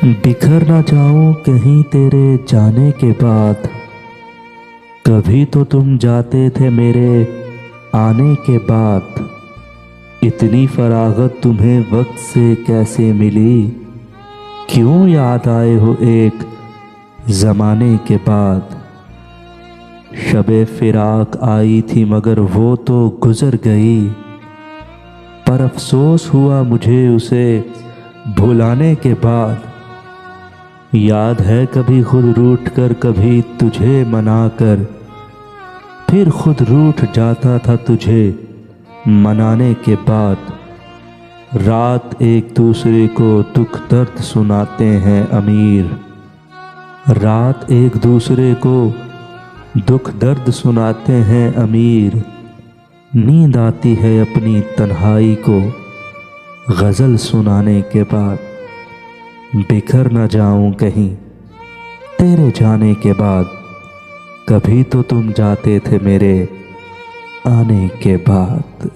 बिखर ना जाऊं कहीं तेरे जाने के बाद। कभी तो तुम जाते थे मेरे आने के बाद। इतनी फरागत तुम्हें वक्त से कैसे मिली? क्यों याद आए हो एक जमाने के बाद? शबे फिराक आई थी मगर वो तो गुजर गई। पर अफसोस हुआ मुझे उसे भुलाने के बाद। याद है कभी खुद रूठ कर कभी तुझे मनाकर, फिर खुद रूठ जाता था तुझे मनाने के बाद। रात एक दूसरे को दुख दर्द सुनाते हैं अमीर। रात एक दूसरे को दुख दर्द सुनाते हैं अमीर। नींद आती है अपनी तन्हाई को गज़ल सुनाने के बाद। बिखर न जाऊं कहीं तेरे जाने के बाद। कभी तो तुम जाते थे मेरे आने के बाद।